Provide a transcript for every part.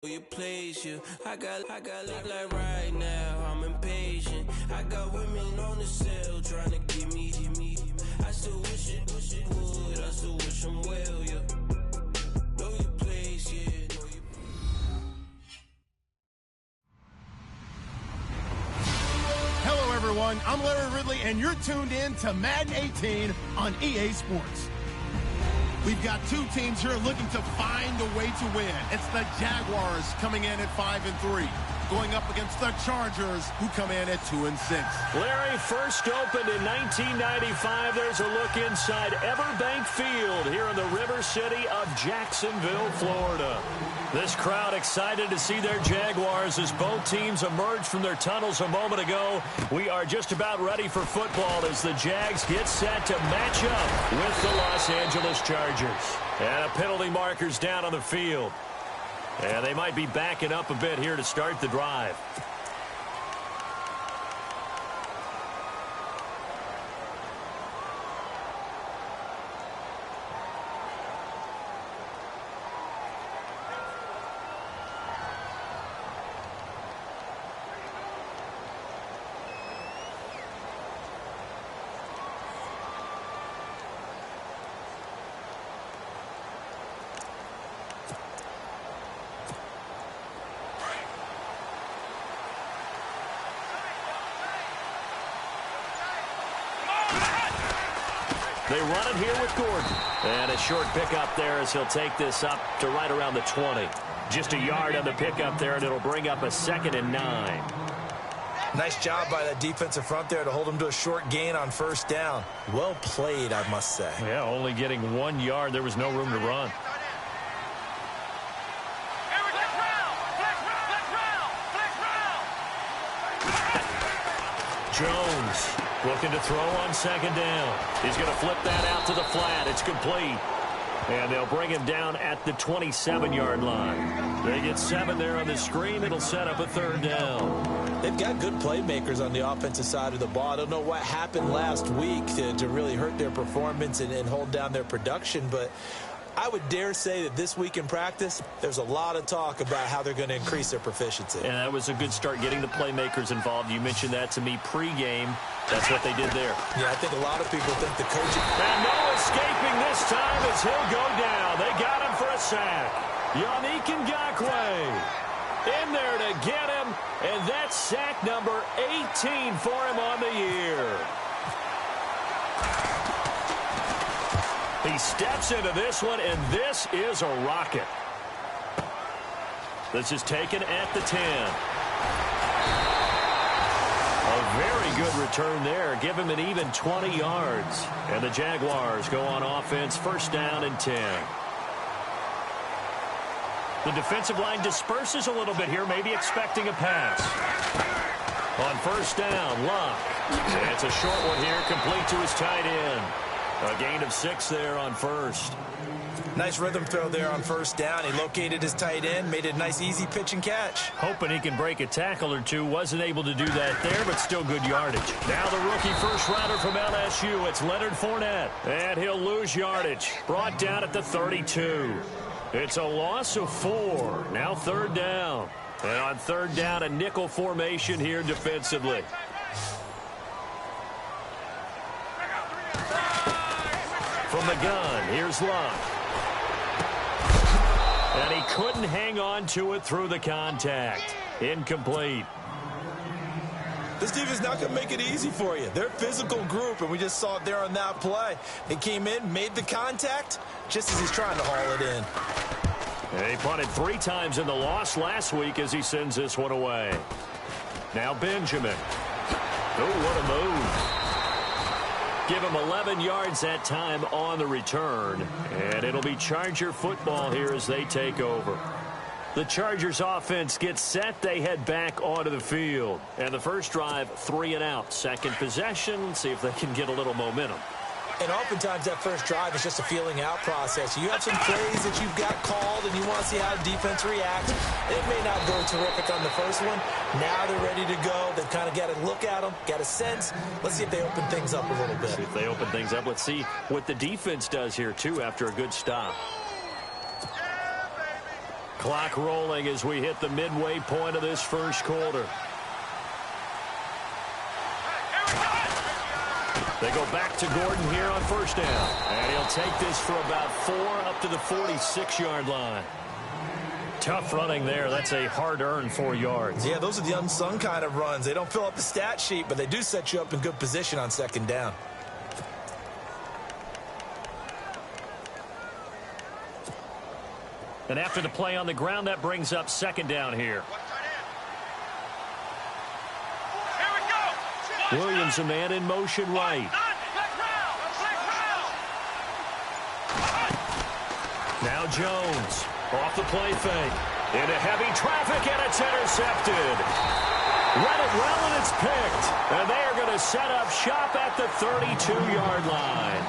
Your place, yeah. I got look like right now. I'm impatient. I got women on the cell trying to get me. I still wish it would. I still wish them well, yeah. Know your place, yeah. Hello, everyone. I'm Larry Ridley, and you're tuned in to Madden 18 on EA Sports. We've got two teams here looking to find a way to win. It's the Jaguars coming in at 5-3, going up against the Chargers, who come in at 2-6. Larry, first opened in 1995. There's a look inside Everbank Field here in the River City of Jacksonville, Florida. This crowd excited to see their Jaguars as both teams emerged from their tunnels a moment ago. We are just about ready for football as the Jags get set to match up with the Los Angeles Chargers. And a penalty marker's down on the field. And they might be backing up a bit here to start the drive. They run it here with Gordon. And a short pickup there as he'll take this up to right around the 20. Just a yard on the pickup there, and it'll bring up a 2nd and 9. Nice job by that defensive front there to hold him to a short gain on first down. Well played, I must say. Yeah, only getting 1 yard. There was no room to run. Jones looking to throw on 2nd down. He's going to flip that out to the flat. It's complete. And they'll bring him down at the 27-yard line. They get 7 there on the screen. It'll set up a 3rd down. They've got good playmakers on the offensive side of the ball. I don't know what happened last week to really hurt their performance and hold down their production, but I would dare say that this week in practice, there's a lot of talk about how they're going to increase their proficiency. And that was a good start getting the playmakers involved. You mentioned that to me pregame. That's what they did there. Yeah, I think a lot of people think the coaching. And no escaping this time as he'll go down. They got him for a sack. Yannick Ngakoue in there to get him. And that's sack number 18 for him on the year. He steps into this one, and this is a rocket. This is taken at the 10. A very good return there. Give him an even 20 yards. And the Jaguars go on offense, 1st down and 10. The defensive line disperses a little bit here, maybe expecting a pass. On 1st down, Luck. And it's a short one here, complete to his tight end. A gain of 6 there on 1st. Nice rhythm throw there on 1st down. He located his tight end, made a nice easy pitch and catch. Hoping he can break a tackle or two. Wasn't able to do that there, but still good yardage. Now the rookie first-rounder from LSU. It's Leonard Fournette. And he'll lose yardage. Brought down at the 32. It's a loss of 4. Now 3rd down. And on 3rd down, a nickel formation here defensively. From the gun, here's Luck. And he couldn't hang on to it through the contact. Incomplete. This team is not going to make it easy for you. They're a physical group, and we just saw it there on that play. They came in, made the contact, just as he's trying to haul it in. And he punted 3 times in the loss last week as he sends this one away. Now Benjamin. Oh, what a move. Give him 11 yards that time on the return. And it'll be Charger football here as they take over. The Chargers offense gets set. They head back onto the field. And the first drive, 3 and out. Second possession, see if they can get a little momentum. And oftentimes that first drive is just a feeling out process. You have some plays that you've got called and you want to see how the defense reacts. It may not go terrific on the first one. Now they're ready to go. They've kind of got to look at them, got a sense. Let's see if they open things up a little bit. See if they open things up. Let's see what the defense does here, too, after a good stop. Clock rolling as we hit the midway point of this first quarter. They go back to Gordon here on first down. And he'll take this for about 4 up to the 46-yard line. Tough running there. That's a hard-earned 4 yards. Yeah, those are the unsung kind of runs. They don't fill up the stat sheet, but they do set you up in good position on second down. And after the play on the ground, that brings up second down here. Williams, a man in motion right. Now Jones off the play fake. Into heavy traffic, and it's intercepted. Read it well, and it's picked. And they are going to set up shop at the 32-yard line.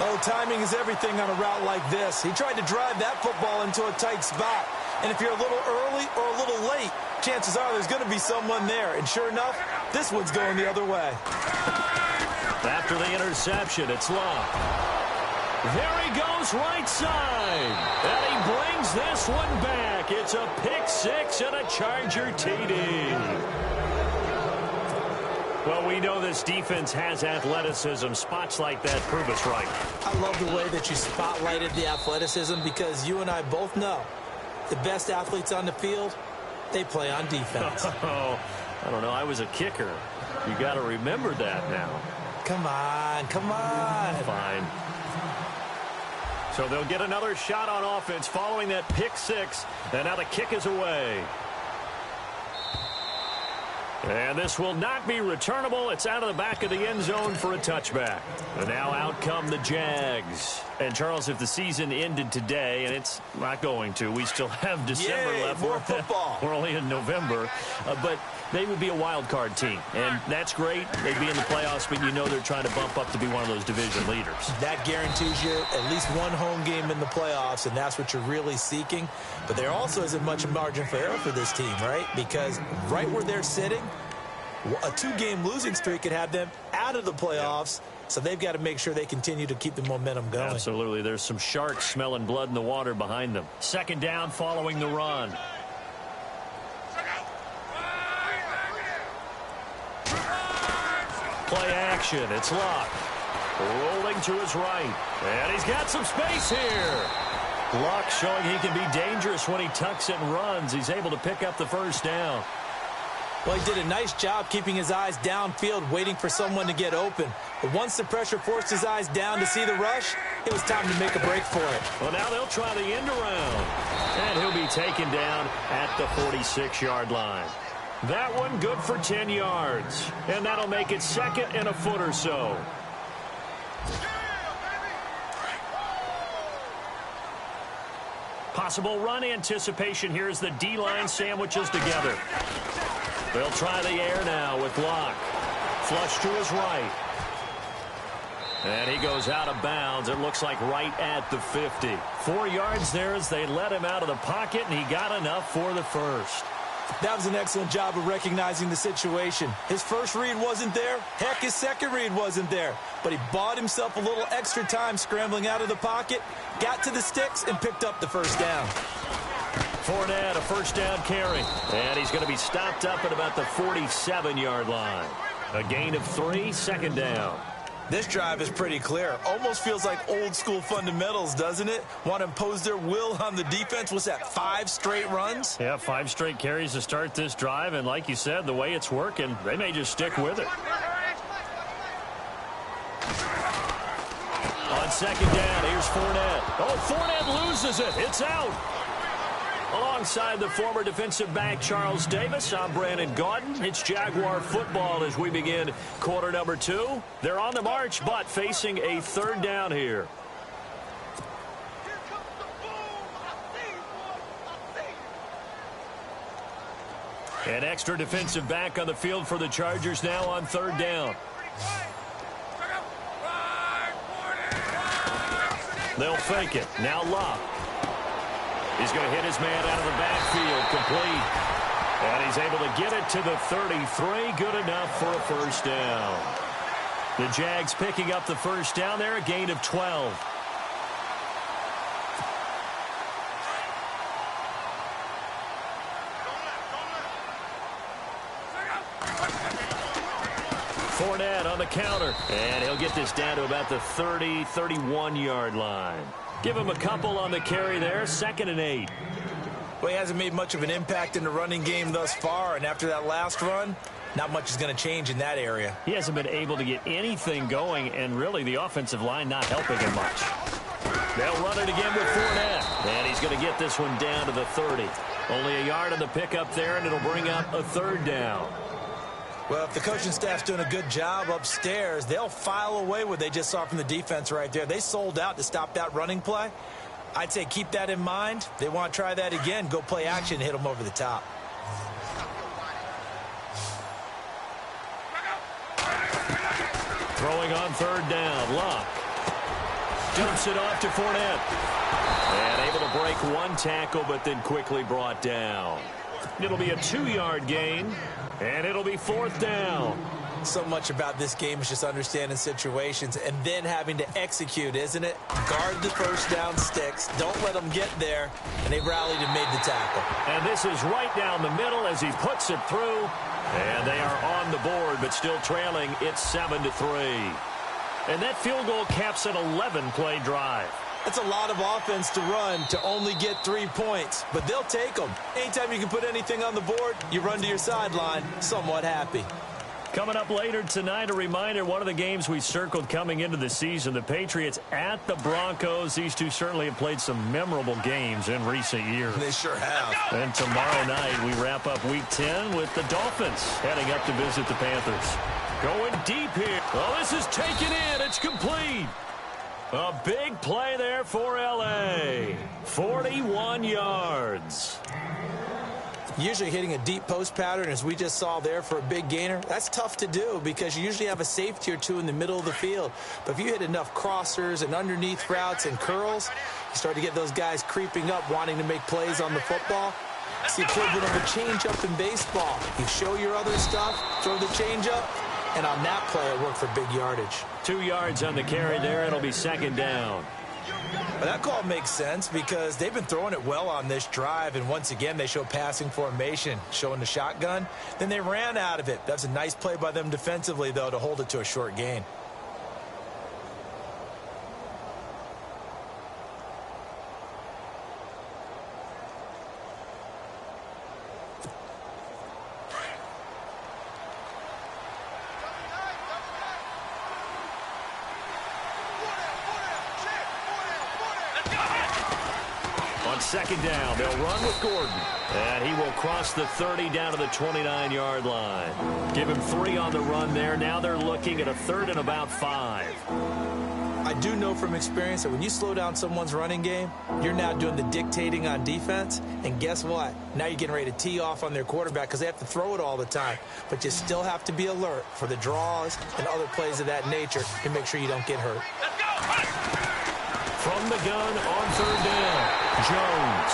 Oh, timing is everything on a route like this. He tried to drive that football into a tight spot. And if you're a little early or a little late, chances are there's going to be someone there. And sure enough, this one's going the other way. After the interception, it's Love. There he goes right side. And he brings this one back. It's a pick six and a Charger TD. Well, we know this defense has athleticism. Spots like that prove us right. I love the way that you spotlighted the athleticism because you and I both know the best athletes on the field, they play on defense. Oh, I don't know. I was a kicker. You got to remember that now. Come on, come on. Fine. So they'll get another shot on offense following that pick six, and now the kick is away. And this will not be returnable. It's out of the back of the end zone for a touchback. And now out come the Jags. And, Charles, if the season ended today, and it's not going to, we still have December left. More football. We're only in November. But they would be a wild card team. And that's great. They'd be in the playoffs, but you know they're trying to bump up to be one of those division leaders. That guarantees you at least one home game in the playoffs, and that's what you're really seeking. But there also isn't much margin for error for this team, right? Because right where they're sitting, a two-game losing streak could have them out of the playoffs, so they've got to make sure they continue to keep the momentum going. Absolutely. There's some sharks smelling blood in the water behind them. Second down following the run. Play action. It's Luck. Rolling to his right. And he's got some space here. Luck showing he can be dangerous when he tucks it and runs. He's able to pick up the first down. Well, he did a nice job keeping his eyes downfield, waiting for someone to get open. But once the pressure forced his eyes down to see the rush, it was time to make a break for it. Well, now they'll try the end around. And he'll be taken down at the 46-yard line. That one good for 10 yards. And that'll make it second and a foot or so. Possible run anticipation here as the D-line sandwiches together. They'll try the air now with Locke. Flush to his right. And he goes out of bounds. It looks like right at the 50. 4 yards there as they let him out of the pocket, and he got enough for the first. That was an excellent job of recognizing the situation. His first read wasn't there. Heck, his second read wasn't there. But he bought himself a little extra time scrambling out of the pocket, got to the sticks, and picked up the first down. Fournette, a first down carry. And he's going to be stopped up at about the 47-yard line. A gain of 3, second down. This drive is pretty clear. Almost feels like old school fundamentals, doesn't it? Want to impose their will on the defense. What's that, 5 straight runs? Yeah, 5 straight carries to start this drive. And like you said, the way it's working, they may just stick with it. On second down, here's Fournette. Oh, Fournette loses it. It's out. Alongside the former defensive back Charles Davis, I'm Brandon Gaudin. It's Jaguar football as we begin quarter number 2. They're on the march, but facing a third down here. An extra defensive back on the field for the Chargers now on third down. They'll fake it. Now Locke. He's going to hit his man out of the backfield, complete. And he's able to get it to the 33, good enough for a first down. The Jags picking up the first down there, a gain of 12. Fournette on the counter. And he'll get this down to about the 30, 31-yard line. Give him a couple on the carry there. 2nd and 8. Well, he hasn't made much of an impact in the running game thus far, and after that last run, not much is going to change in that area. He hasn't been able to get anything going, and really the offensive line not helping him much. They'll run it again with Fournette, and he's going to get this one down to the 30. Only a yard on the pickup there, and it'll bring up a 3rd down. Well, if the coaching staff's doing a good job upstairs, they'll file away what they just saw from the defense right there. They sold out to stop that running play. I'd say keep that in mind. They want to try that again. Go play action and hit them over the top. Throwing on 3rd down. Luck dumps it off to Fournette. And able to break one tackle, but then quickly brought down. It'll be a 2-yard gain, and it'll be 4th down. So much about this game is just understanding situations and then having to execute, isn't it? Guard the first down sticks. Don't let them get there. And they rallied and made the tackle. And this is right down the middle as he puts it through. And they are on the board, but still trailing. It's 7-3. And that field goal caps an 11-play drive. That's a lot of offense to run to only get 3 points, but they'll take them. Anytime you can put anything on the board, you run to your sideline somewhat happy. Coming up later tonight, a reminder, one of the games we circled coming into the season, the Patriots at the Broncos. These two certainly have played some memorable games in recent years. They sure have. And tomorrow night, we wrap up Week 10 with the Dolphins heading up to visit the Panthers. Going deep here. Oh, this is taken in. It's complete. A big play there for L.A. 41 yards. Usually hitting a deep post pattern, as we just saw there for a big gainer, that's tough to do because you usually have a safety or two in the middle of the field. But if you hit enough crossers and underneath routes and curls, you start to get those guys creeping up, wanting to make plays on the football. It's the equivalent of a changeup in baseball. You show your other stuff, throw the changeup, and on that play, it worked for big yardage. 2 yards on the carry there. It'll be 2nd down. Well, that call makes sense because they've been throwing it well on this drive, and once again, they show passing formation, showing the shotgun. Then they ran out of it. That's a nice play by them defensively, though, to hold it to a short gain. On 2nd down, they'll run with Gordon. And he will cross the 30 down to the 29-yard line. Give him 3 on the run there. Now they're looking at a 3rd and about 5. I do know from experience that when you slow down someone's running game, you're now doing the dictating on defense. And guess what? Now you're getting ready to tee off on their quarterback because they have to throw it all the time. But you still have to be alert for the draws and other plays of that nature to make sure you don't get hurt. From the gun on 3rd down, Jones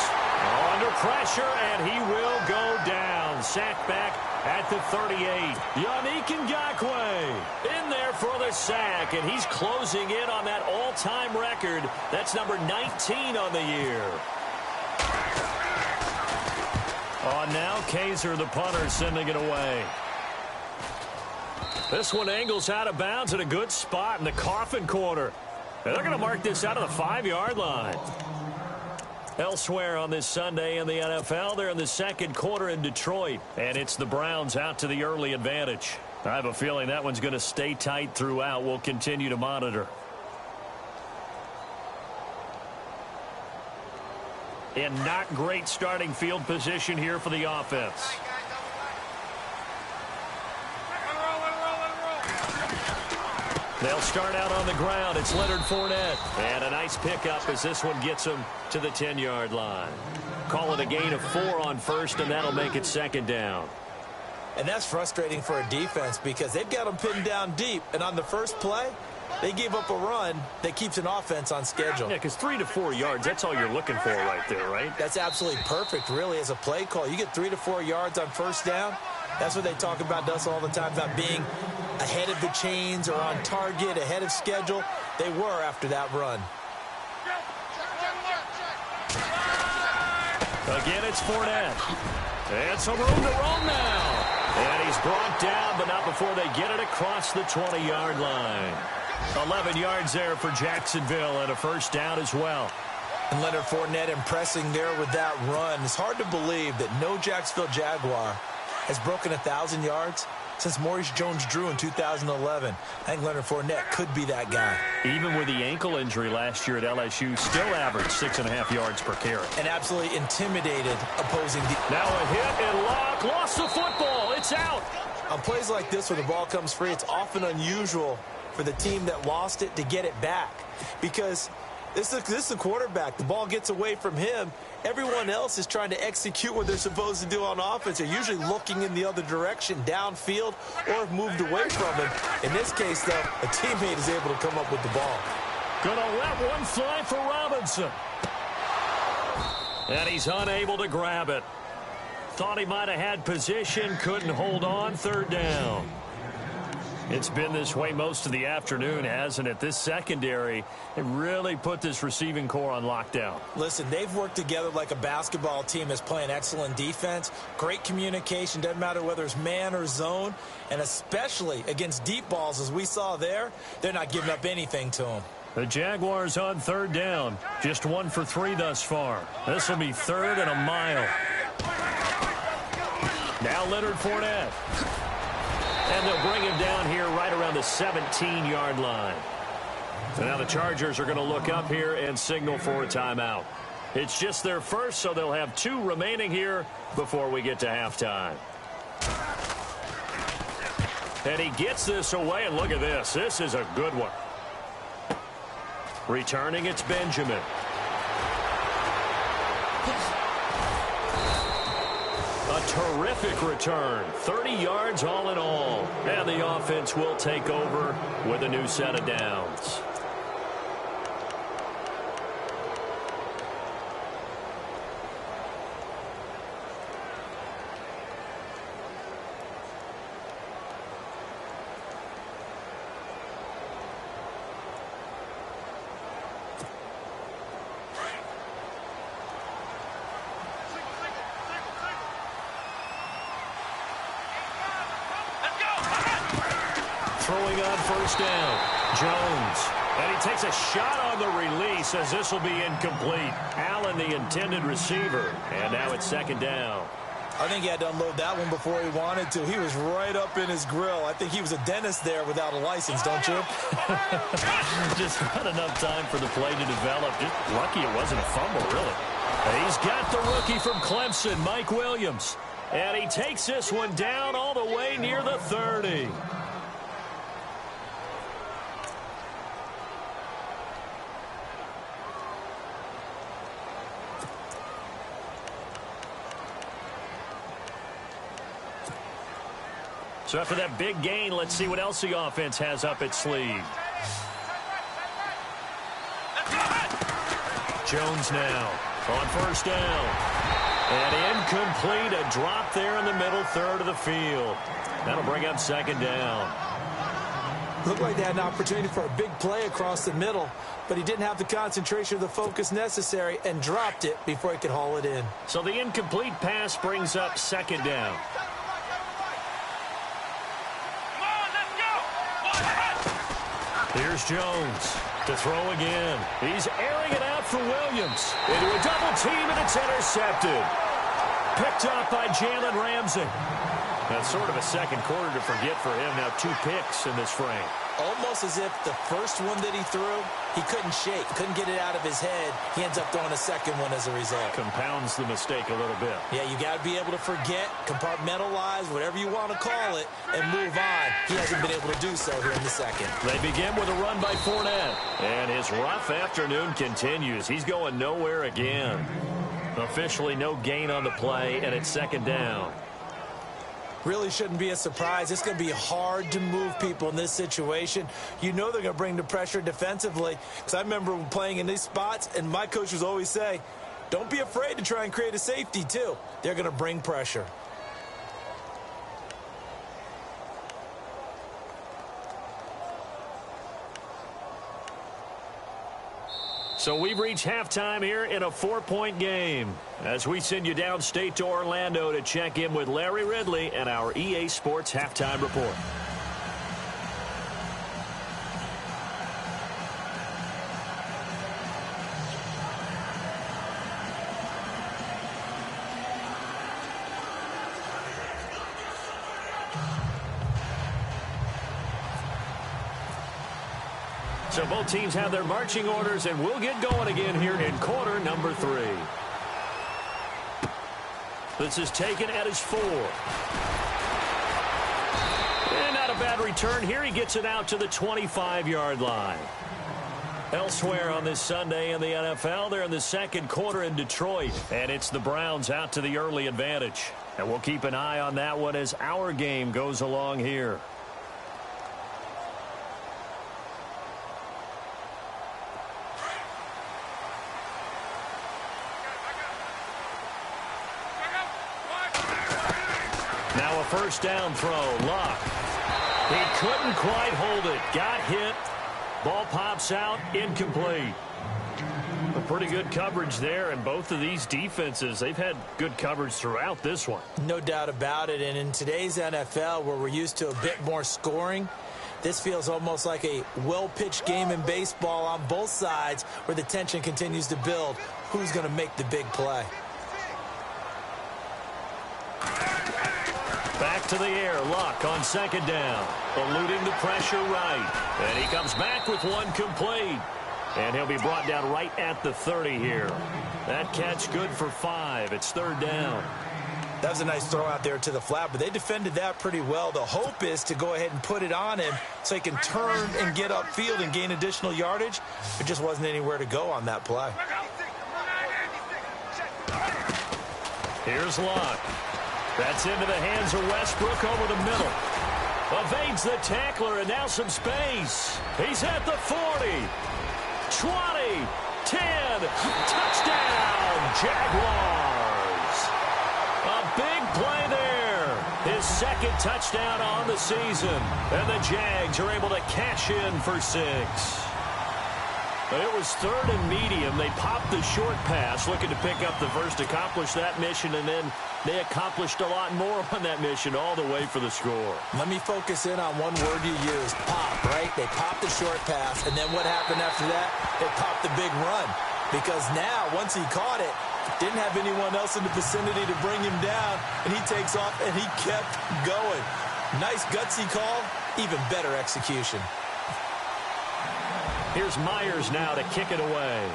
under pressure, and he will go down. Sacked back at the 38. Yannick Ngakoue in there for the sack, and he's closing in on that all-time record. That's number 19 on the year. On now, Kaiser, the punter, sending it away. This one angles out of bounds at a good spot in the coffin corner. And they're going to mark this out of the 5-yard line. Elsewhere on this Sunday in the NFL, they're in the 2nd quarter in Detroit. And it's the Browns out to the early advantage. I have a feeling that one's going to stay tight throughout. We'll continue to monitor. And not great starting field position here for the offense. They'll start out on the ground. It's Leonard Fournette. And a nice pickup as this one gets him to the 10-yard line. Call it a gain of 4 on 1st, and that'll make it 2nd down. And that's frustrating for a defense because they've got them pinned down deep. And on the first play, they gave up a run that keeps an offense on schedule. Yeah, because 3 to 4 yards, that's all you're looking for right there, right? That's absolutely perfect, really, as a play call. You get 3 to 4 yards on 1st down. That's what they talk about us all the time, about being ahead of the chains or on target, ahead of schedule. They were after that run. Again, it's Fournette. And some room to roam now. And he's brought down, but not before they get it across the 20-yard line. 11 yards there for Jacksonville and a first down as well. And Leonard Fournette impressing there with that run. It's hard to believe that no Jacksonville Jaguar has broken 1,000 yards since Maurice Jones-Drew in 2011. I think Leonard Fournette could be that guy. Even with the ankle injury last year at LSU, still averaged 6.5 yards per carry. And absolutely intimidated opposing. Now a hit and lock. Lost the football. It's out. On plays like this where the ball comes free, it's often unusual for the team that lost it to get it back. Because this is the quarterback. The ball gets away from him. Everyone else is trying to execute what they're supposed to do on offense. They're usually looking in the other direction, downfield, or have moved away from him. In this case, though, a teammate is able to come up with the ball. Gonna let one fly for Robinson. And he's unable to grab it. Thought he might have had position, couldn't hold on, third down. It's been this way most of the afternoon, hasn't it? This secondary, it really put this receiving core on lockdown. Listen, they've worked together like a basketball team that's playing excellent defense. Great communication, doesn't matter whether it's man or zone. And especially against deep balls, as we saw there, they're not giving up anything to them. The Jaguars on third down. Just 1 for 3 thus far. This will be third and a mile. Now Leonard Fournette. And they'll bring him down here right around the 17-yard line. So now the Chargers are going to look up here and signal for a timeout. It's just their first, so they'll have 2 remaining here before we get to halftime. And he gets this away, and look at this. This is a good one. Returning, it's Benjamin. A terrific return. 30 yards all in all. And the offense will take over with a new set of downs. Throwing on first down, Jones. And he takes a shot on the release as this will be incomplete. Allen, the intended receiver. And now it's second down. I think he had to unload that one before he wanted to. He was right up in his grill. I think he was a dentist there without a license, don't you? Just not enough time for the play to develop. Just lucky it wasn't a fumble, really. He's got the rookie from Clemson, Mike Williams. And he takes this one down all the way near the 30. So after that big gain, let's see what else the offense has up its sleeve. Jones now on first down. And incomplete, a drop there in the middle third of the field. That'll bring up second down. Looked like they had an opportunity for a big play across the middle, but he didn't have the concentration or the focus necessary and dropped it before he could haul it in. So the incomplete pass brings up second down. Here's Jones to throw again. He's airing it out for Williams. Into a double team, and it's intercepted. Picked up by Jalen Ramsey. That's sort of a second quarter to forget for him. Now 2 picks in this frame. Almost as if the first one that he threw, he couldn't shake, couldn't get it out of his head. He ends up throwing a second one as a result. Compounds the mistake a little bit. Yeah, you got to be able to forget, compartmentalize, whatever you want to call it, and move on. He hasn't been able to do so here in the second. They begin with a run by Fournette. And his rough afternoon continues. He's going nowhere again. Officially no gain on the play, and it's second down. Really shouldn't be a surprise. It's going to be hard to move people in this situation. You know they're going to bring the pressure defensively. Because I remember playing in these spots, and my coaches always say, don't be afraid to try and create a safety, too. They're going to bring pressure. So we've reached halftime here in a 4-point game as we send you downstate to Orlando to check in with Larry Ridley and our EA Sports Halftime Report. So both teams have their marching orders, and we'll get going again here in quarter number 3. This is taken at his 4. And not a bad return here. He gets it out to the 25-yard line. Elsewhere on this Sunday in the NFL, they're in the second quarter in Detroit, and it's the Browns out to the early advantage. And we'll keep an eye on that one as our game goes along here. Now a first down throw. Luck. He couldn't quite hold it. Got hit. Ball pops out. Incomplete. A pretty good coverage there, and both of these defenses, they've had good coverage throughout this one. No doubt about it, and in today's NFL, where we're used to a bit more scoring, this feels almost like a well-pitched game in baseball on both sides where the tension continues to build. Who's going to make the big play? Back to the air. Luck on second down. Eluding the pressure right. And he comes back with one complete. And he'll be brought down right at the 30 here. That catch good for 5. It's third down. That was a nice throw out there to the flat, but they defended that pretty well. The hope is to go ahead and put it on him so he can turn and get upfield and gain additional yardage. There just wasn't anywhere to go on that play. Here's Luck. That's into the hands of Westbrook over the middle. Evades the tackler, and now some space. He's at the 40. 20. 10. Touchdown, Jaguars. A big play there. His second touchdown on the season. And the Jags are able to cash in for 6. It was third and medium. They popped the short pass, looking to pick up the first, accomplish that mission, and then they accomplished a lot more on that mission all the way for the score. Let me focus in on one word you used, pop, right? They popped the short pass, and then what happened after that? They popped the big run. Because now, once he caught it, didn't have anyone else in the vicinity to bring him down, and he takes off, and he kept going. Nice gutsy call, even better execution. Here's Myers now to kick it away.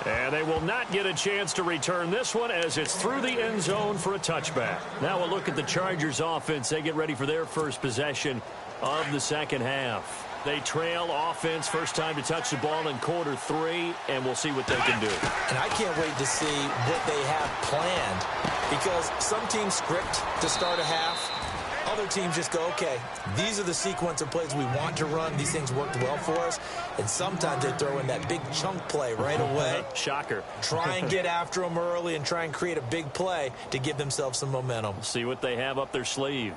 And they will not get a chance to return this one as it's through the end zone for a touchback. Now we'll look at the Chargers offense. They get ready for their first possession of the second half. They trail offense, first time to touch the ball in quarter 3, and we'll see what they can do. And I can't wait to see what they have planned, because some teams script to start a half. Other teams just go, okay, these are the sequence of plays we want to run. These things worked well for us. And sometimes they throw in that big chunk play right away. Shocker. Try and get after them early and try and create a big play to give themselves some momentum. See what they have up their sleeve.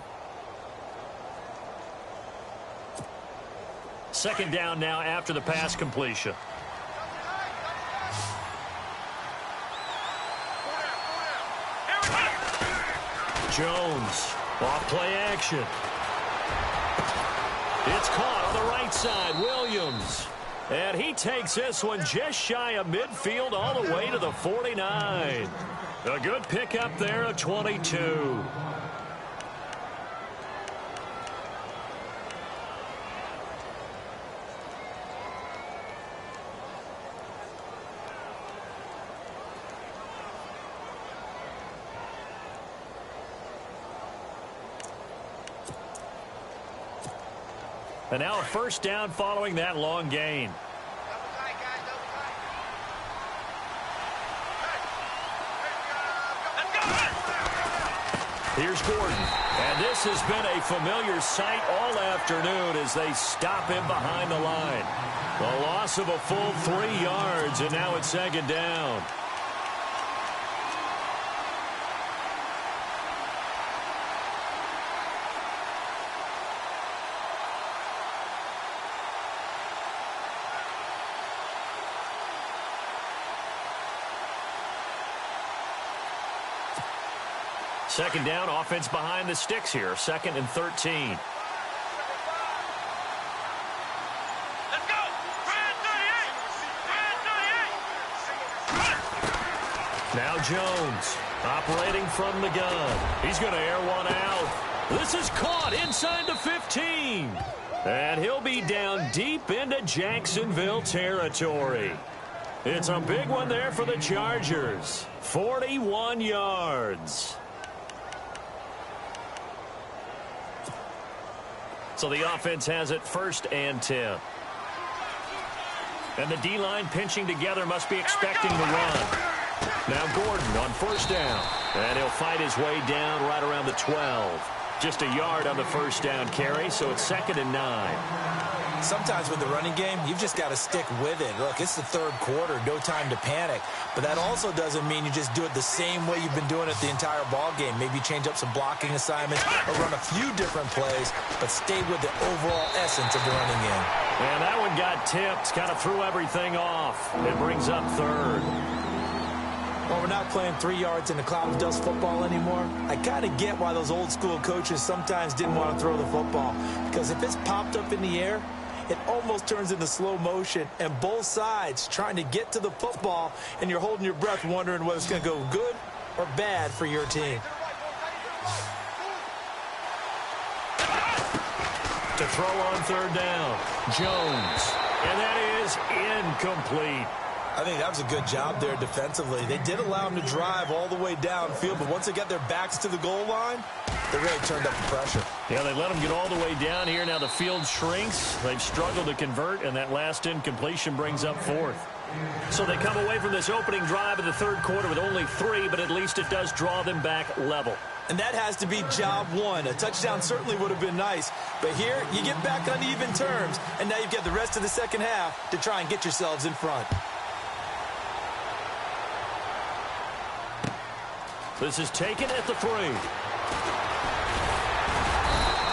Second down now after the pass completion. Jones. Off play action. It's caught on the right side. Williams. And he takes this one just shy of midfield all the way to the 49. A good pickup there of 22. And now a first down following that long gain. Here's Gordon. And this has been a familiar sight all afternoon as they stop him behind the line. The loss of a full 3 yards, and now it's second down. Second down, offense behind the sticks here. 2nd and 13. Now Jones, operating from the gun. He's going to air one out. This is caught inside the 15. And he'll be down deep into Jacksonville territory. It's a big one there for the Chargers. 41 yards. So the offense has it 1st and 10. And the D-line pinching together, must be expecting the run. Now Gordon on 1st down. And he'll fight his way down right around the 12. Just a yard on the 1st down carry, so it's 2nd and 9. Sometimes with the running game, you've just got to stick with it. Look, it's the 3rd quarter, no time to panic. But that also doesn't mean you just do it the same way you've been doing it the entire ball game. Maybe change up some blocking assignments or run a few different plays, but stay with the overall essence of the running game. And that one got tipped, kind of threw everything off. It brings up 3rd. Well, we're not playing 3 yards in a cloud of dust football anymore. I kind of get why those old school coaches sometimes didn't want to throw the football. Because if it's popped up in the air, it almost turns into slow motion. And both sides trying to get to the football, and you're holding your breath wondering whether it's going to go good or bad for your team. To throw on 3rd down, Jones. And that is incomplete. I think that was a good job there defensively. They did allow them to drive all the way downfield, but once they got their backs to the goal line, they really turned up the pressure. Yeah, they let them get all the way down here. Now the field shrinks. They've struggled to convert, and that last incompletion brings up 4th. So they come away from this opening drive of the 3rd quarter with only 3, but at least it does draw them back level. And that has to be job 1. A touchdown certainly would have been nice. But here, you get back on even terms, and now you've got the rest of the second half to try and get yourselves in front. This is taken at the 3.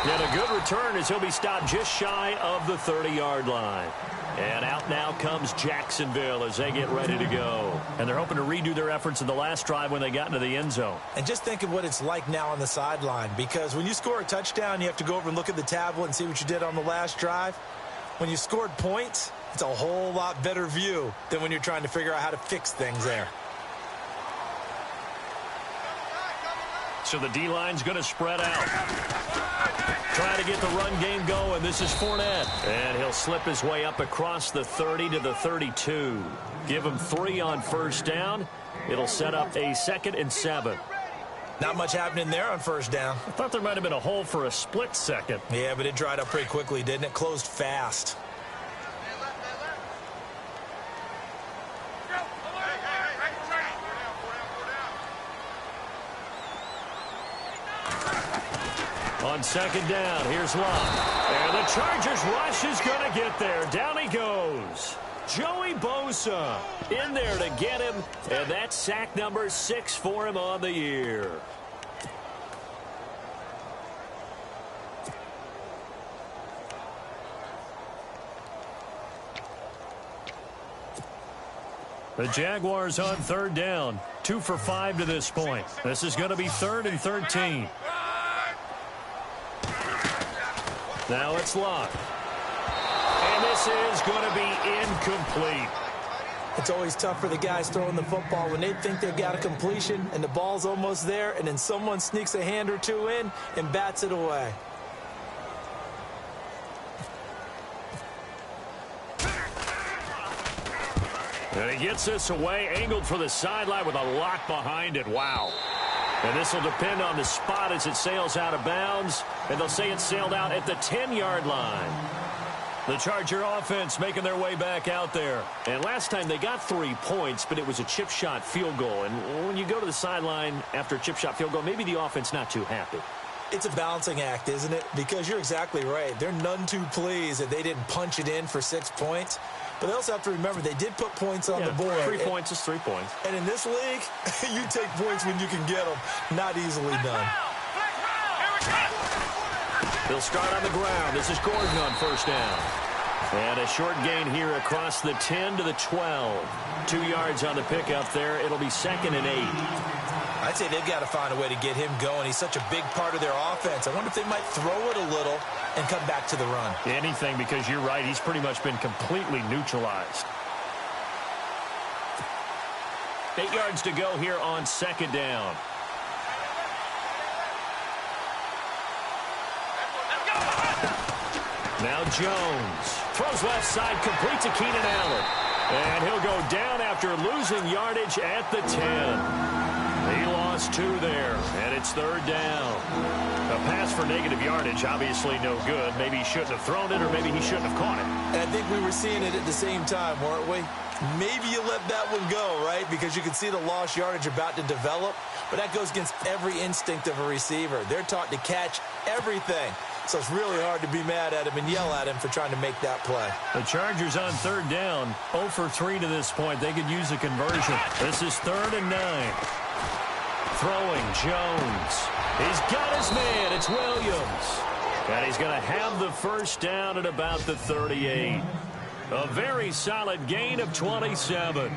Yet a good return as he'll be stopped just shy of the 30-yard line. And out now comes Jacksonville as they get ready to go. And they're hoping to redo their efforts in the last drive when they got into the end zone. And just think of what it's like now on the sideline, because when you score a touchdown, you have to go over and look at the tablet and see what you did on the last drive. When you scored points, it's a whole lot better view than when you're trying to figure out how to fix things there. So the D-line's going to spread out. Trying to get the run game going. This is Fournette. And he'll slip his way up across the 30 to the 32. Give him 3 on 1st down. It'll set up a 2nd and 7. Not much happening there on 1st down. I thought there might have been a hole for a split second. Yeah, but it dried up pretty quickly, didn't it? Closed fast. On 2nd down, here's Love. And the Chargers rush is going to get there. Down he goes. Joey Bosa in there to get him. And that's sack number 6 for him on the year. The Jaguars on 3rd down. 2 for 5 to this point. This is going to be 3rd and 13. Now it's Love. And this is going to be incomplete. It's always tough for the guys throwing the football when they think they've got a completion and the ball's almost there, and then someone sneaks a hand or two in and bats it away. And he gets this away, angled for the sideline with a lock behind it. Wow. And this will depend on the spot as it sails out of bounds. And they'll say it sailed out at the 10-yard line. The Charger offense making their way back out there. And last time they got 3 points, but it was a chip shot field goal. And when you go to the sideline after a chip shot field goal, maybe the offense not too happy. It's a balancing act, isn't it? Because you're exactly right. They're none too pleased that they didn't punch it in for 6 points. But they also have to remember they did put points on the board. 3 points is 3 points. And in this league, you take points when you can get them. Not easily done. They'll start on the ground. This is Gordon on 1st down. And a short gain here across the 10 to the 12. 2 yards on the pickup there. It'll be 2nd and 8. I'd say they've got to find a way to get him going. He's such a big part of their offense. I wonder if they might throw it a little and come back to the run. Anything, because you're right. He's pretty much been completely neutralized. 8 yards to go here on second down. Now Jones throws left side, complete to Keenan Allen. And he'll go down after losing yardage at the 10. He lost 2 there, and it's third down. A pass for negative yardage, obviously no good. Maybe he shouldn't have thrown it, or maybe he shouldn't have caught it. And I think we were seeing it at the same time, weren't we? Maybe you let that one go, right? Because you can see the lost yardage about to develop. But that goes against every instinct of a receiver. They're taught to catch everything. So it's really hard to be mad at him and yell at him for trying to make that play. The Chargers on third down, 0 for 3 to this point. They could use a conversion. This is 3rd and 9. Throwing, Jones. He's got his man. It's Williams. And he's going to have the first down at about the 38. A very solid gain of 27.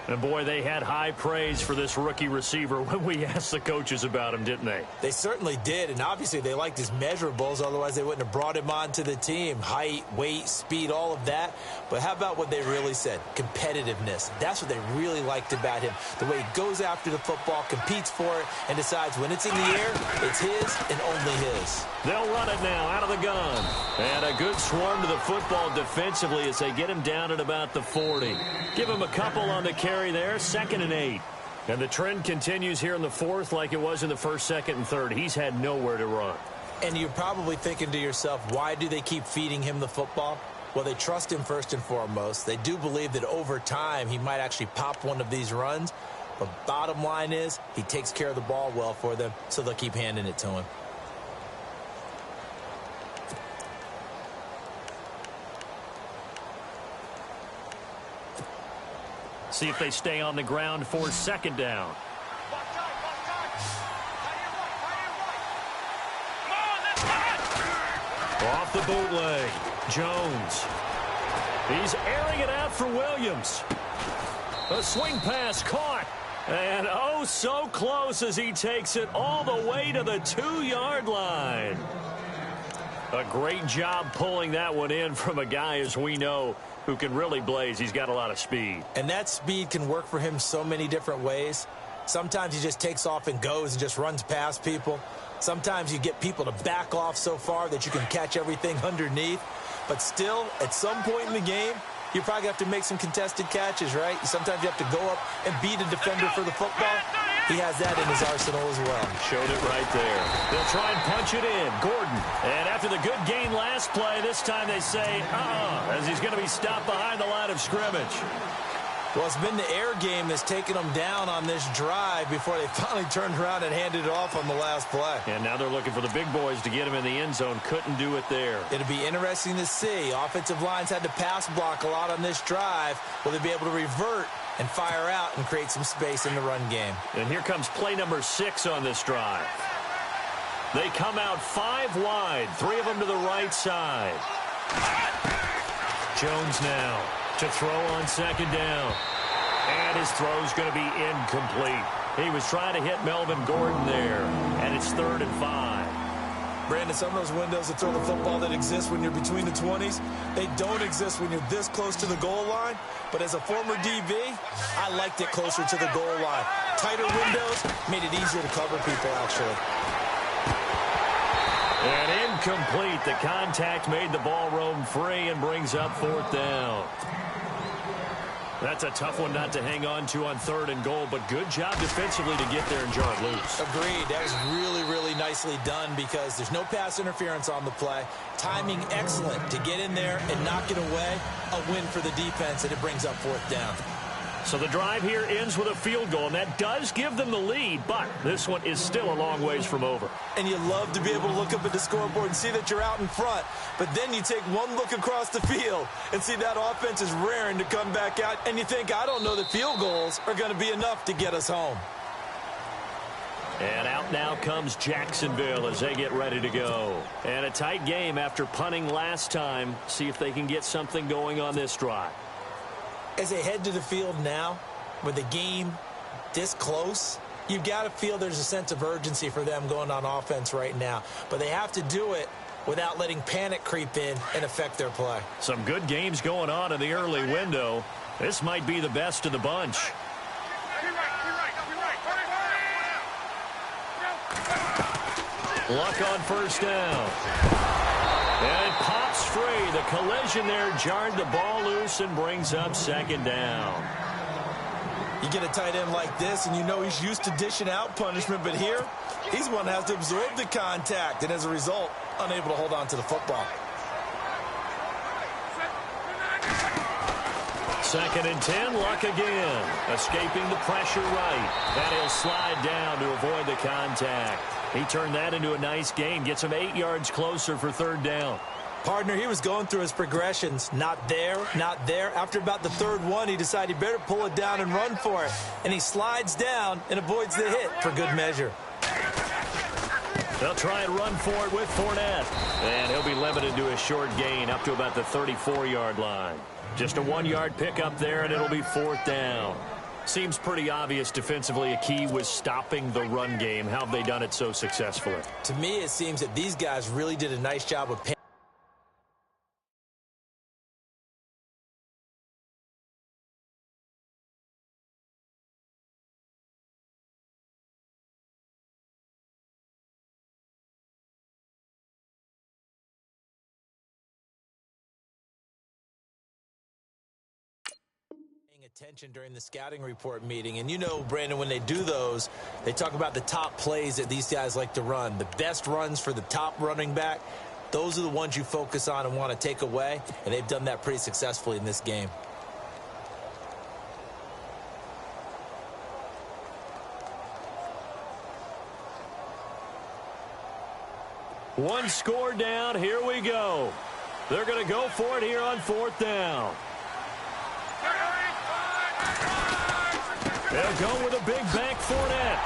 And, boy, they had high praise for this rookie receiver when we asked the coaches about him, didn't they? They certainly did, and obviously they liked his measurables. Otherwise, they wouldn't have brought him onto the team. Height, weight, speed, all of that. But how about what they really said? Competitiveness. That's what they really liked about him. The way he goes after the football, competes for it, and decides when it's in the air, it's his and only his. They'll run it now out of the gun. And a good swarm to the football defensively as they get him down at about the 40. Give him a couple on the carry there, 2nd and 8. And the trend continues here in the 4th like it was in the 1st, 2nd, and 3rd. He's had nowhere to run. And you're probably thinking to yourself, why do they keep feeding him the football? Well, they trust him first and foremost. They do believe that over time he might actually pop one of these runs. But bottom line is he takes care of the ball well for them, so they'll keep handing it to him. See if they stay on the ground for 2nd down. Off the bootleg, Jones. He's airing it out for Williams. A swing pass caught. And oh, so close as he takes it all the way to the 2-yard line. A great job pulling that one in from a guy, as we know, who can really blaze. He's got a lot of speed. And that speed can work for him so many different ways. Sometimes he just takes off and goes and just runs past people. Sometimes you get people to back off so far that you can catch everything underneath. But still, at some point in the game, you probably have to make some contested catches, right? Sometimes you have to go up and beat a defender for the football. He has that in his arsenal as well. Showed it right there. They'll try and punch it in. Gordon. And after the good gain last play, this time they say, as he's going to be stopped behind the line of scrimmage. Well, it's been the air game that's taken them down on this drive before they finally turned around and handed it off on the last play. And now they're looking for the big boys to get him in the end zone. Couldn't do it there. It'll be interesting to see. Offensive lines had to pass block a lot on this drive. Will they be able to revert and fire out and create some space in the run game? And here comes play number 6 on this drive. They come out 5 wide, 3 of them to the right side. Jones now to throw on 2nd down. And his throw's going to be incomplete. He was trying to hit Melvin Gordon there. And it's 3rd and 5. Brandon, some of those windows to throw the football that exist when you're between the 20s, they don't exist when you're this close to the goal line. But as a former DB, I liked it closer to the goal line. Tighter windows made it easier to cover people, actually. And incomplete. The contact made the ball roam free and brings up 4th down. That's a tough one not to hang on to on 3rd and goal, but good job defensively to get there and jar it loose. Agreed. That was really, really nicely done because there's no pass interference on the play. Timing excellent to get in there and knock it away. A win for the defense, and it brings up 4th down. So the drive here ends with a field goal, and that does give them the lead, but this one is still a long ways from over. And you love to be able to look up at the scoreboard and see that you're out in front, but then you take one look across the field and see that offense is raring to come back out, and you think, I don't know that field goals are going to be enough to get us home. And out now comes Jacksonville as they get ready to go. And a tight game after punting last time. See if they can get something going on this drive. As they head to the field now, with the game this close, you've got to feel there's a sense of urgency for them going on offense right now. But they have to do it without letting panic creep in and affect their play. Some good games going on in the early window. This might be the best of the bunch. Luck on first down. And it pops free. The collision there jarred the ball loose and brings up second down. You get a tight end like this, and you know he's used to dishing out punishment, but here, he's one that has to absorb the contact, and as a result, unable to hold on to the football. Second and 10, Luck again. Escaping the pressure right. And he'll slide down to avoid the contact. He turned that into a nice gain. Gets him 8 yards closer for third down. Partner, he was going through his progressions. Not there, not there. After about the third one, he decided he better pull it down and run for it. And he slides down and avoids the hit for good measure. They'll try and run for it with Fournette. And he'll be limited to a short gain up to about the 34-yard line. Just a 1-yard pickup there, and it'll be fourth down. Seems pretty obvious defensively a key was stopping the run game. How have they done it so successfully? To me, it seems that these guys really did a nice job of attention during the scouting report meeting. And you know, Brandon, when they do those, they talk about the top plays that these guys like to run. The best runs for the top running back, those are the ones you focus on and want to take away, and they've done that pretty successfully in this game. One score down. Here we go. They're going to go for it here on fourth down. They'll go with a big bank Fournette.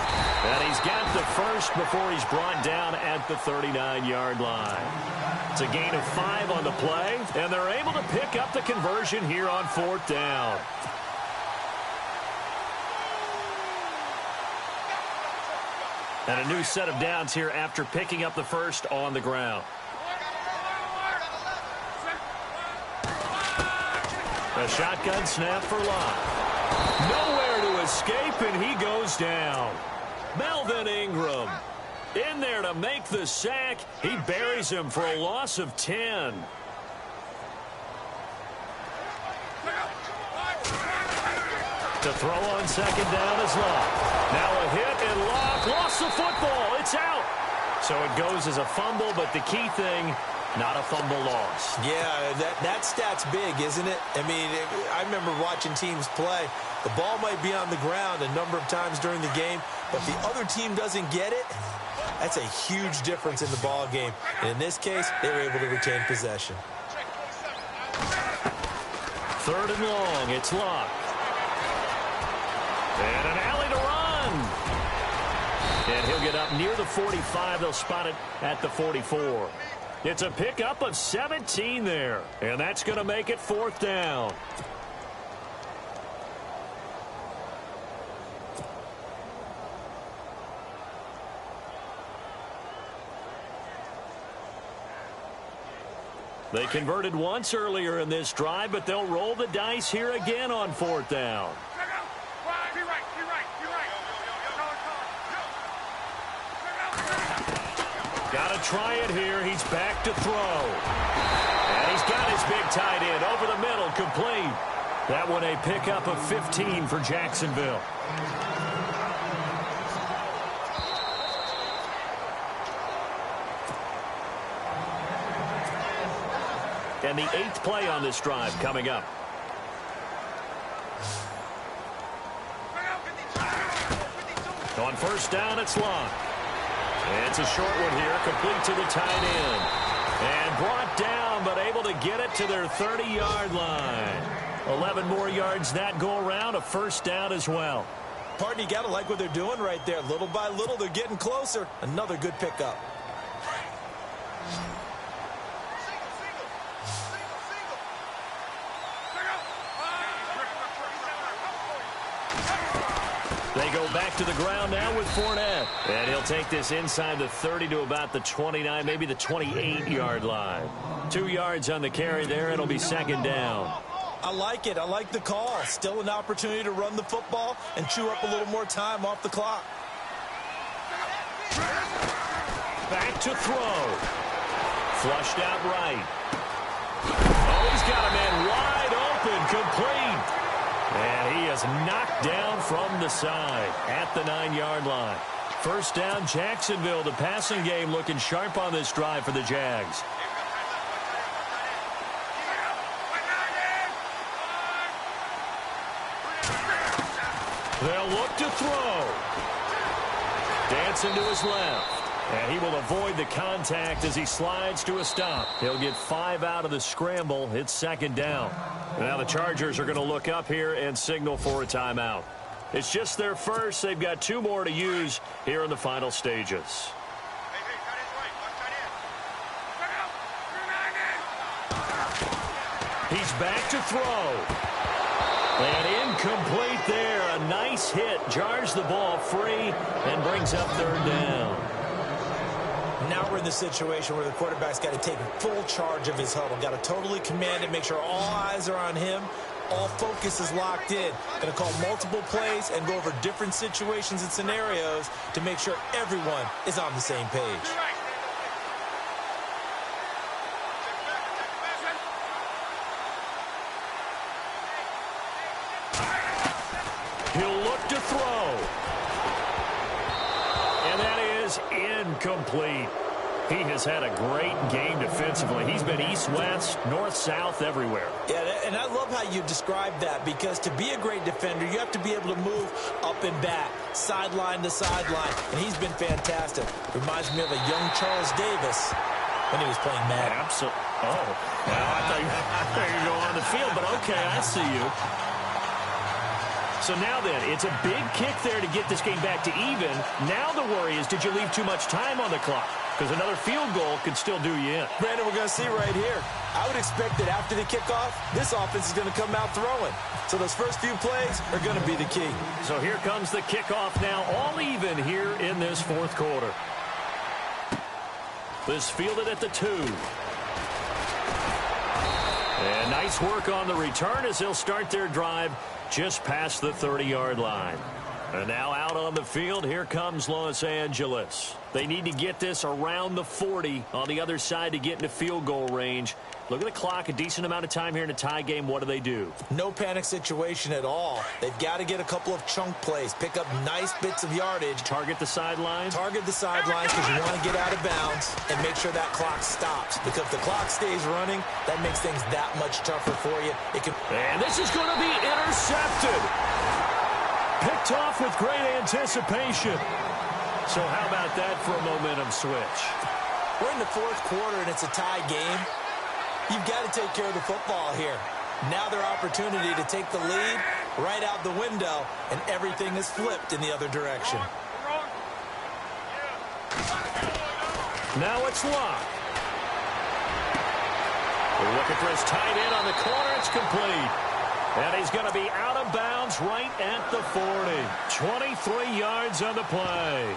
And he's got the first before he's brought down at the 39-yard line. It's a gain of 5 on the play, and they're able to pick up the conversion here on fourth down. And a new set of downs here after picking up the first on the ground. A shotgun snap for Locke. Nowhere to escape, and he goes down. Melvin Ingram in there to make the sack. He buries him for a loss of 10. To throw on second down is Locke. Now a hit, and Locke lost the football. It's out. So it goes as a fumble, but the key thing, not a fumble loss. Yeah, that stat's big, isn't it? I mean, I remember watching teams play. The ball might be on the ground a number of times during the game, but the other team doesn't get it. That's a huge difference in the ball game. And in this case, they were able to retain possession. Third and long, it's Locke. And an alley to run. And he'll get up near the 45. They'll spot it at the 44. It's a pickup of 17 there. And that's going to make it fourth down. They converted once earlier in this drive, but they'll roll the dice here again on fourth down. Got to try it here. He's back to throw. And he's got his big tight end over the middle, complete. That one a pickup of 15 for Jacksonville. And the 8th play on this drive coming up. On first down, it's Locke. And it's a short one here, complete to the tight end. And brought down, but able to get it to their 30-yard line. 11 more yards that go around, a first down as well. Partner, you got to like what they're doing right there. Little by little, they're getting closer. Another good pickup. They go back to the ground now with Fournette. And he'll take this inside the 30 to about the 29, maybe the 28-yard line. 2 yards on the carry there. It'll be second down. I like it. I like the call. Still an opportunity to run the football and chew up a little more time off the clock. Back to throw. Flushed out right. Oh, he's got a man wide open, complete. And he is knocked down from the side at the 9-yard line. First down, Jacksonville. The passing game looking sharp on this drive for the Jags. They'll look to throw. Dancing to his left. And he will avoid the contact as he slides to a stop. He'll get 5 out of the scramble. It's second down. Now the Chargers are going to look up here and signal for a timeout. It's just their first. They've got 2 more to use here in the final stages. He's back to throw. And incomplete there. A nice hit. Jars the ball free and brings up third down. Now we're in the situation where the quarterback's got to take full charge of his huddle. Got to totally command it, make sure all eyes are on him. All focus is locked in. Going to call multiple plays and go over different situations and scenarios to make sure everyone is on the same page. He'll look to throw. And that is incomplete. He has had a great game defensively. He's been east-west, north-south, everywhere. Yeah, and I love how you describe that, because to be a great defender, you have to be able to move up and back, sideline to sideline, and he's been fantastic. Reminds me of a young Charles Davis when he was playing Madden. Absolutely. Oh, well, I thought you were going on the field, but okay, I see you. So now then, it's a big kick there to get this game back to even. Now the worry is, did you leave too much time on the clock? Because another field goal could still do you in. Brandon, we're going to see right here. I would expect that after the kickoff, this offense is going to come out throwing. So those first few plays are going to be the key. So here comes the kickoff now, all even here in this fourth quarter. This fielded at the 2. And nice work on the return as they'll start their drive just past the 30-yard line. And now out on the field, here comes Los Angeles. They need to get this around the 40 on the other side to get into field goal range. Look at the clock, a decent amount of time here in a tie game. What do? No panic situation at all. They've got to get a couple of chunk plays, pick up nice bits of yardage. Target the sideline? Target the sidelines because you want to get out of bounds and make sure that clock stops. Because if the clock stays running, that makes things that much tougher for you. And this is going to be intercepted. Picked off with great anticipation. So how about that for a momentum switch? We're in the fourth quarter and it's a tie game. You've got to take care of the football here. Now their opportunity to take the lead right out the window, and everything is flipped in the other direction. Now it's Locke. We're looking for his tight end on the corner. It's complete. And he's going to be out of bounds right at the 40. 23 yards on the play.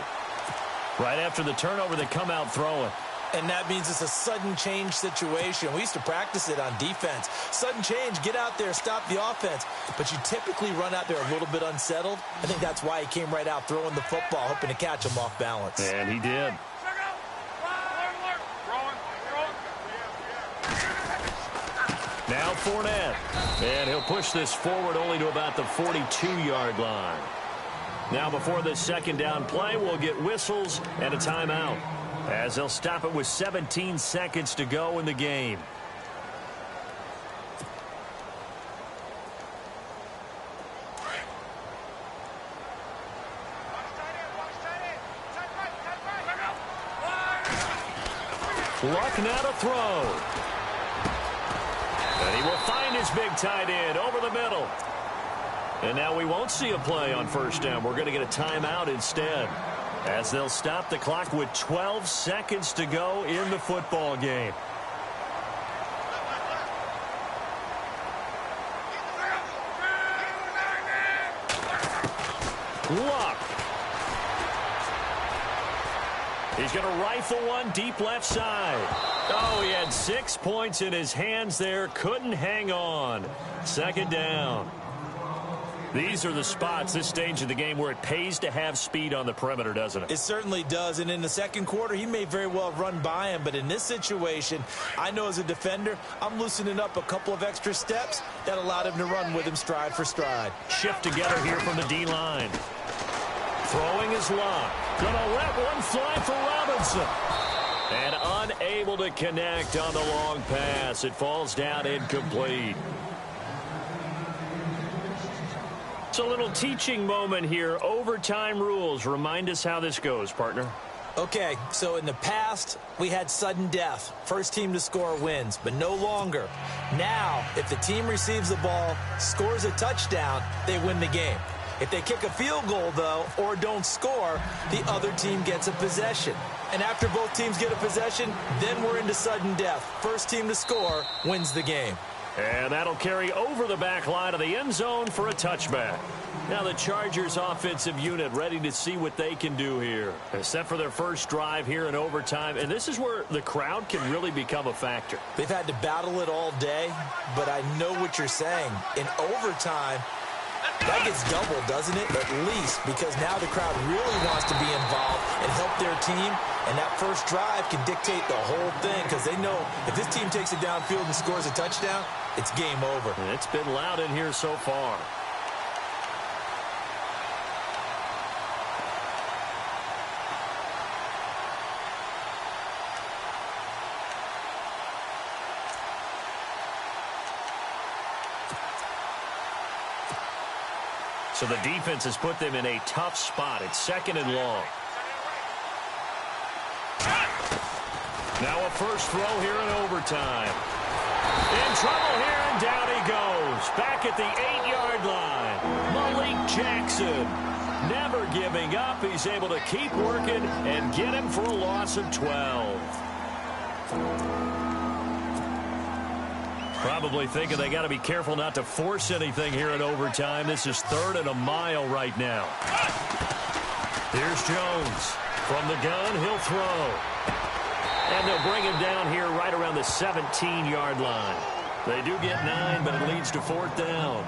Right after the turnover, they come out throwing. And that means it's a sudden change situation. We used to practice it on defense. Sudden change, get out there, stop the offense. But you typically run out there a little bit unsettled. I think that's why he came right out throwing the football, hoping to catch him off balance. And he did. Now Fournette. And he'll push this forward only to about the 42-yard line. Now before this second down play, we'll get whistles and a timeout, as they'll stop it with 17 seconds to go in the game. Luck now to throw. And he will find his big tight end over the middle. And now we won't see a play on first down. We're going to get a timeout instead, as they'll stop the clock with 12 seconds to go in the football game. Luck. He's going to rifle one deep left side. Oh, he had 6 points in his hands there. Couldn't hang on. Second down. These are the spots, this stage of the game, where it pays to have speed on the perimeter, doesn't it? It certainly does. And in the second quarter, he may very well run by him. But in this situation, I know as a defender, I'm loosening up a couple of extra steps that allowed him to run with him stride for stride. Shift together here from the D-line. Throwing his Luck. Gonna let one fly for Robinson. And unable to connect on the long pass. It falls down incomplete. It's a little teaching moment here. Overtime rules. Remind us how this goes, partner. Okay, so in the past, we had sudden death. First team to score wins, but no longer. Now, if the team receives the ball, scores a touchdown, they win the game. If they kick a field goal, though, or don't score, the other team gets a possession. And after both teams get a possession, then we're into sudden death. First team to score wins the game. And that'll carry over the back line of the end zone for a touchback. Now the Chargers offensive unit ready to see what they can do here. Set for their first drive here in overtime. And this is where the crowd can really become a factor. They've had to battle it all day, but I know what you're saying. In overtime, that gets doubled, doesn't it? At least, because now the crowd really wants to be involved and help their team. And that first drive can dictate the whole thing because they know if this team takes it downfield and scores a touchdown, it's game over. And it's been loud in here so far. So the defense has put them in a tough spot. It's second and long. Now a first throw here in overtime. In trouble here, and down he goes. Back at the 8-yard line. Malik Jackson never giving up. He's able to keep working and get him for a loss of 12. Probably thinking they got to be careful not to force anything here in overtime. This is 3rd and a mile right now. Here's Jones. From the gun, he'll throw. And they'll bring him down here right around the 17-yard line. They do get 9, but it leads to 4th down.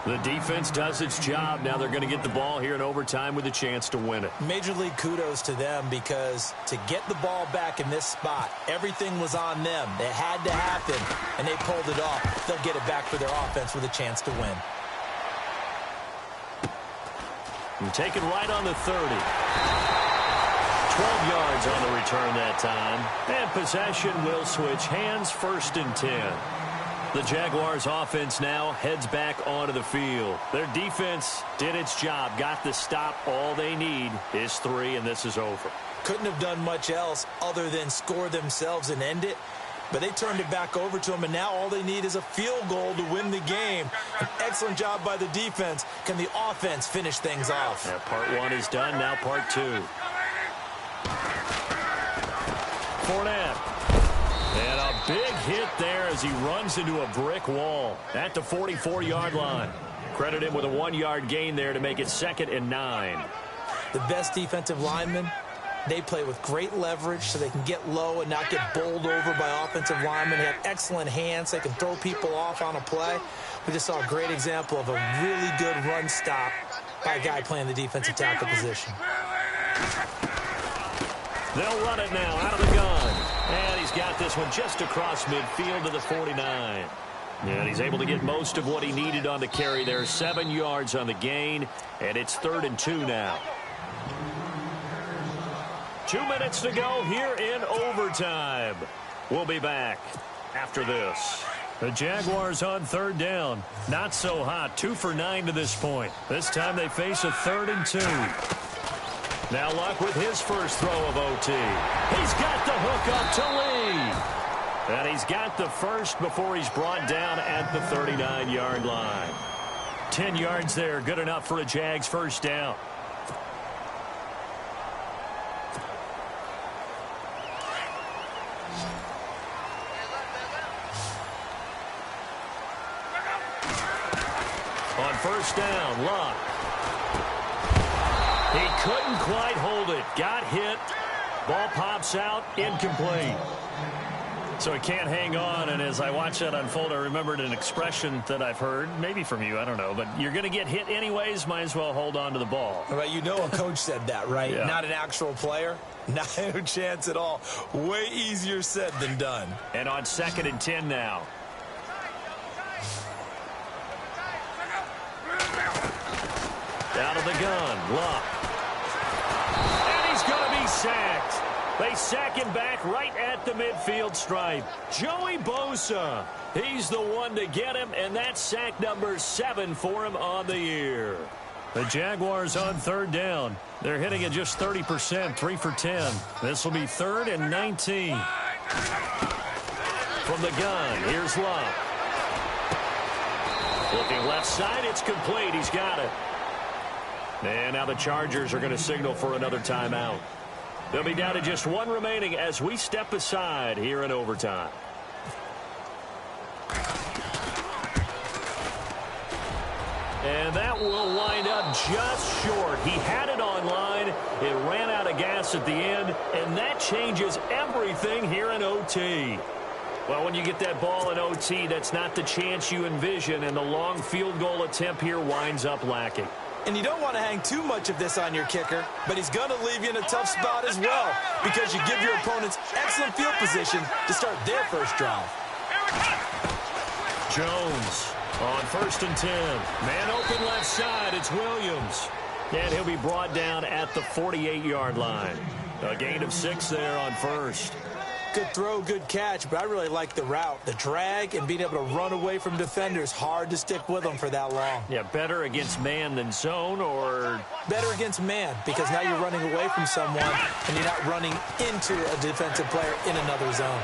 The defense does its job. Now they're going to get the ball here in overtime with a chance to win it. Major league kudos to them because to get the ball back in this spot, everything was on them. It had to happen, and they pulled it off. They'll get it back for their offense with a chance to win. And taken right on the 30. 12 yards on the return that time. And possession will switch hands, 1st and 10. The Jaguars offense now heads back onto the field. Their defense did its job, got the stop. All they need is 3, and this is over. Couldn't have done much else other than score themselves and end it. But they turned it back over to them, and now all they need is a field goal to win the game. An excellent job by the defense. Can the offense finish things off? Yeah, part 1 is done, now part 2. Fournette. And a big hit there as he runs into a brick wall at the 44-yard line. Credit him with a 1-yard gain there to make it 2nd and 9. The best defensive linemen, they play with great leverage so they can get low and not get bowled over by offensive linemen. They have excellent hands. They can throw people off on a play. We just saw a great example of a really good run stop by a guy playing the defensive tackle position. They'll run it now out of the gun. And he's got this one just across midfield to the 49. And he's able to get most of what he needed on the carry there. 7 yards on the gain. And it's 3rd and 2 now. 2 minutes to go here in overtime. We'll be back after this. The Jaguars on 3rd down. Not so hot. 2 for 9 to this point. This time they face a 3rd and 2. Now Luck with his first throw of OT. He's got the hook up to Lee. And he's got the first before he's brought down at the 39-yard line. 10 yards there. Good enough for a Jags first down. On first down, Luck. He couldn't quite hold it. Got hit. Ball pops out. Incomplete. So he can't hang on, and as I watch that unfold, I remembered an expression that I've heard, maybe from you, I don't know, but you're going to get hit anyways, might as well hold on to the ball. Well, you know a coach said that, right? Yeah. Not an actual player. Not a chance at all. Way easier said than done. And on 2nd and 10 now. Out of the gun, Luck. And he's going to be sacked. They sack him back right at the midfield stripe. Joey Bosa, he's the one to get him, and that's sack number 7 for him on the year. The Jaguars on 3rd down. They're hitting at just 30%, 3 for 10. This will be 3rd and 19. From the gun, here's Luck. Looking left side, it's complete. He's got it. And now the Chargers are going to signal for another timeout. They'll be down to just 1 remaining as we step aside here in overtime. And that will wind up just short. He had it on line. It ran out of gas at the end, and that changes everything here in OT. Well, when you get that ball in OT, that's not the chance you envision, and the long field goal attempt here winds up lacking. And you don't want to hang too much of this on your kicker, but he's going to leave you in a tough spot as well because you give your opponents excellent field position to start their first drive. Jones on 1st and 10. Man open left side. It's Williams. And he'll be brought down at the 48-yard line. A gain of 6 there on 1st. Good throw, good catch, but I really like the route. The drag and being able to run away from defenders, hard to stick with them for that long. Yeah, better against man than zone, or? Better against man, because now you're running away from someone and you're not running into a defensive player in another zone.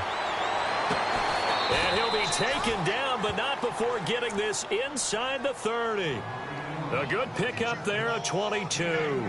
And he'll be taken down, but not before getting this inside the 30. A good pickup there, a 22.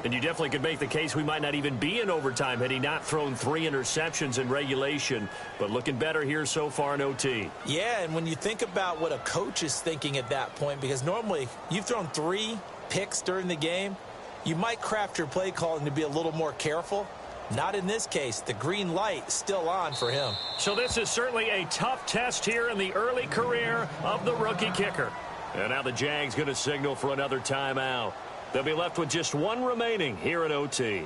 And you definitely could make the case we might not even be in overtime had he not thrown 3 interceptions in regulation. But looking better here so far in OT. Yeah, and when you think about what a coach is thinking at that point, because normally you've thrown 3 picks during the game, you might craft your play calling to be a little more careful. Not in this case. The green light still on for him. So this is certainly a tough test here in the early career of the rookie kicker. And now the Jags going to signal for another timeout. They'll be left with just 1 remaining here in OT.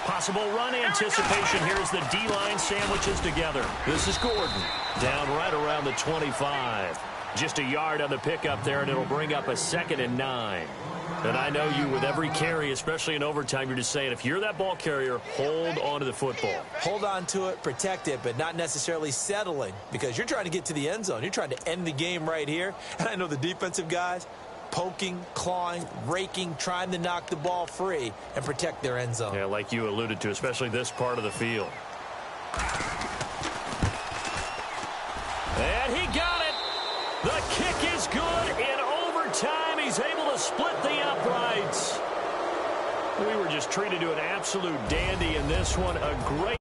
Possible run anticipation here as the D-line sandwiches together. This is Gordon down right around the 25. Just a yard on the pickup there, and it'll bring up a 2nd and 9. And I know you, with every carry, especially in overtime, you're just saying, if you're that ball carrier, hold on to the football. Hold on to it, protect it, but not necessarily settling, because you're trying to get to the end zone. You're trying to end the game right here. And I know the defensive guys poking, clawing, raking, trying to knock the ball free and protect their end zone. Yeah, like you alluded to, especially this part of the field. And he got it. The kick is good. In overtime, he's able to split the uprights. We were just treated to an absolute dandy in this one. A great